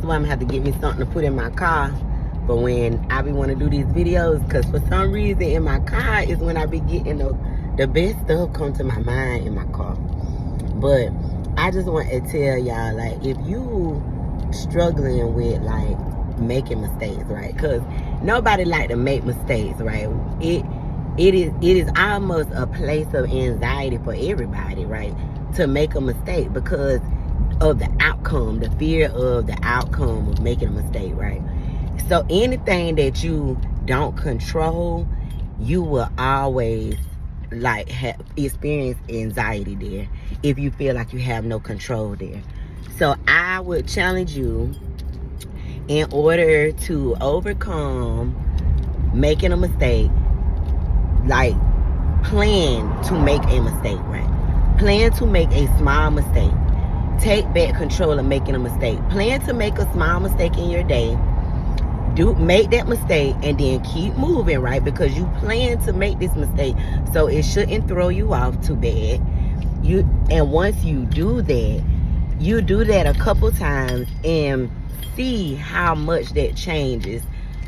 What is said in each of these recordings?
That's why I'm gonna have to get me something to put in my car for when I be want to do these videos. Because for some reason in my car is when I be getting the best stuff come to my mind in my car. But I just want to tell y'all, like, if you struggling with, like, making mistakes, right? Because nobody like to make mistakes, right? It is almost a place of anxiety for everybody, right? To make a mistake because of the outcome, the fear of the outcome of making a mistake, right? So anything that you don't control, you will always like experience anxiety there if you feel like you have no control there. So I would challenge you, in order to overcome making a mistake, like, plan to make a mistake, right? Plan to make a small mistake. Take back control of making a mistake. Plan to make a small mistake in your day. Make that mistake and then keep moving, right? Because you plan to make this mistake, so it shouldn't throw you off too bad. And once you do that a couple times and see how much that changes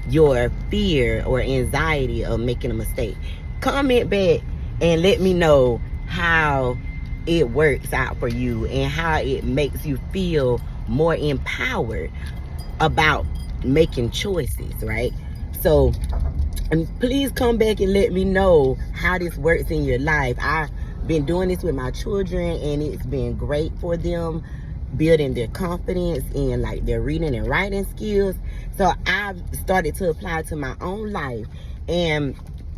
your fear or anxiety of making a mistake. Comment back and let me know how it works out for you and how it makes you feel more empowered about making choices, right? So, and please come back and let me know how this works in your life. I've been doing this with my children and it's been great for them, building their confidence in, like, their reading and writing skills. So I've started to apply to my own life, and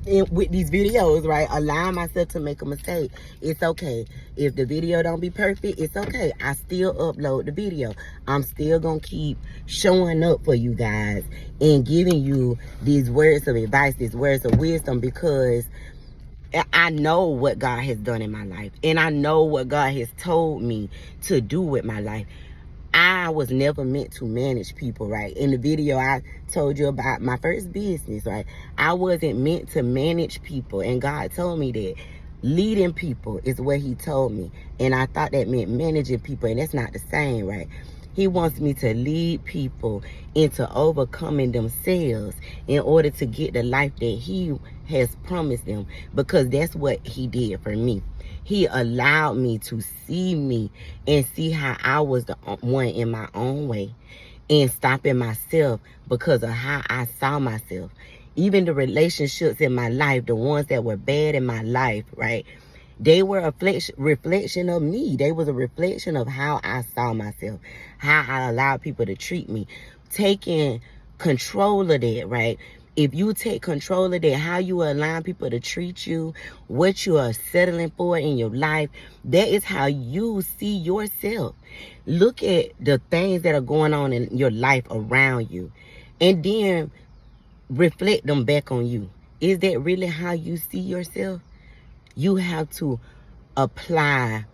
with these videos, right, allowing myself to make a mistake. It's okay. If the video don't be perfect, it's okay. I still upload the video. I'm still gonna keep showing up for you guys and giving you these words of advice, these words of wisdom, because I know what God has done in my life, and I know what God has told me to do with my life. I was never meant to manage people, right? In the video, I told you about my first business, right? I wasn't meant to manage people, and God told me that. Leading people is what he told me, and I thought that meant managing people, and that's not the same, right? He wants me to lead people into overcoming themselves in order to get the life that he has promised them, because that's what he did for me. He allowed me to see me and see how I was the one in my own way, and stopping myself because of how I saw myself. Even the relationships in my life, the ones that were bad in my life, right? They were a reflection of me. They was a reflection of how I saw myself, how I allowed people to treat me. Taking control of that, right? If you take control of that, how you allow people to treat you, what you are settling for in your life, that is how you see yourself. Look at the things that are going on in your life around you, and then reflect them back on you. Is that really how you see yourself? You have to apply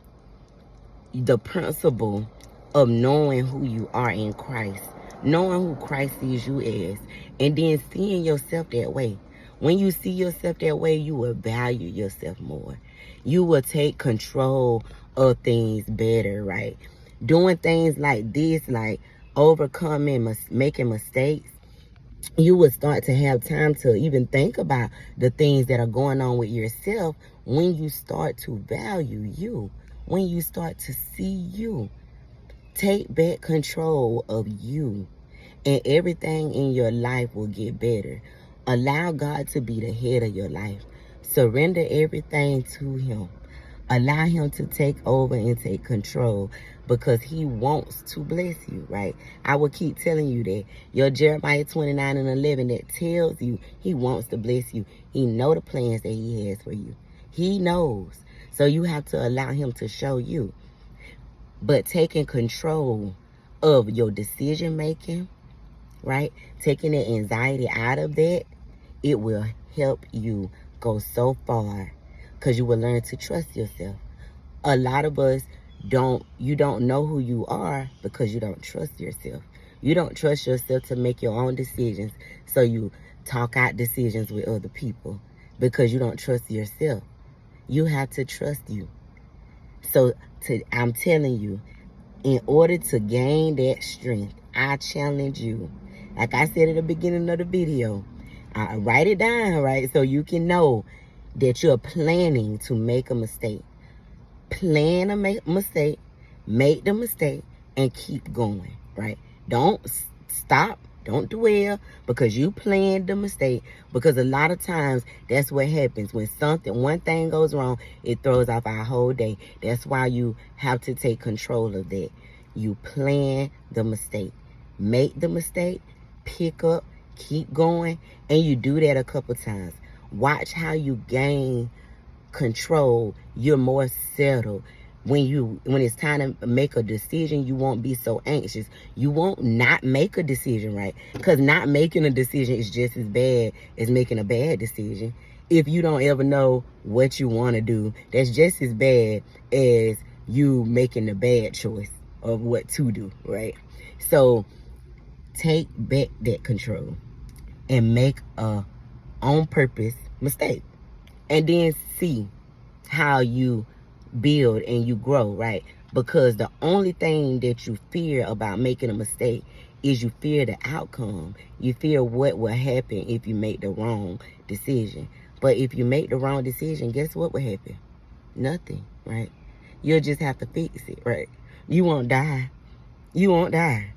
the principle of knowing who you are in Christ, knowing who Christ sees you as, and then seeing yourself that way. When you see yourself that way, you will value yourself more. You will take control of things better, right? Doing things like this, like overcoming, making mistakes, you would start to have time to even think about the things that are going on with yourself when you start to value you, when you start to see you. Take back control of you, and everything in your life will get better. Allow God to be the head of your life. Surrender everything to him. Allow him to take over and take control, because he wants to bless you, right? I will keep telling you that. Your Jeremiah 29:11 that tells you he wants to bless you. He knows the plans that he has for you. He knows. So you have to allow him to show you. But taking control of your decision making, right? Taking the anxiety out of that, it will help you go so far, because you will learn to trust yourself. A lot of us you don't know who you are because you don't trust yourself. You don't trust yourself to make your own decisions, so you talk out decisions with other people because you don't trust yourself. You have to trust you. So I'm telling you, in order to gain that strength, I challenge you. Like I said at the beginning of the video, write it down, right? So you can know that you're planning to make a mistake. Plan a mistake, make the mistake, and keep going, right? Don't stop. Don't dwell because you planned the mistake. Because a lot of times that's what happens. When one thing goes wrong, it throws off our whole day. That's why you have to take control of that. You plan the mistake. Make the mistake, pick up, keep going, and you do that a couple times. Watch how you gain control. You're more settled. When it's time to make a decision, you won't be so anxious. You won't not make a decision, right? Because not making a decision is just as bad as making a bad decision. If you don't ever know what you want to do, that's just as bad as you making the bad choice of what to do, right? So take back that control and make a on purpose mistake, and then see how you build and you grow, right? Because the only thing that you fear about making a mistake is you fear the outcome. You fear what will happen if you make the wrong decision. But if you make the wrong decision, guess what will happen? Nothing, right? You'll just have to fix it, right? You won't die. You won't die.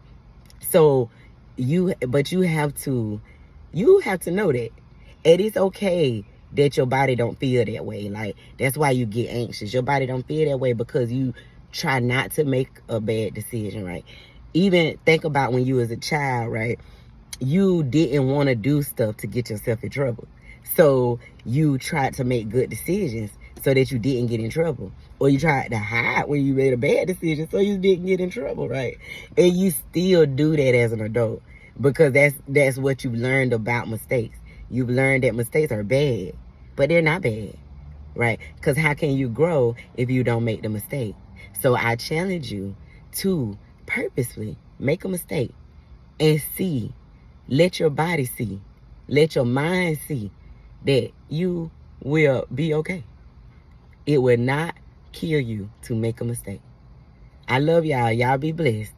So you have to know that. And it's okay that your body don't feel that way. Like, that's why you get anxious. Your body don't feel that way because you try not to make a bad decision, right? Even think about when you was a child, right? You didn't want to do stuff to get yourself in trouble. So you tried to make good decisions so that you didn't get in trouble. Or you tried to hide when you made a bad decision so you didn't get in trouble, right? And you still do that as an adult because that's what you've learned about mistakes. You've learned that mistakes are bad, but they're not bad, right? Because how can you grow if you don't make the mistake? So I challenge you to purposely make a mistake and see. Let your body see. Let your mind see that you will be okay. It will not kill you to make a mistake. I love y'all. Y'all be blessed.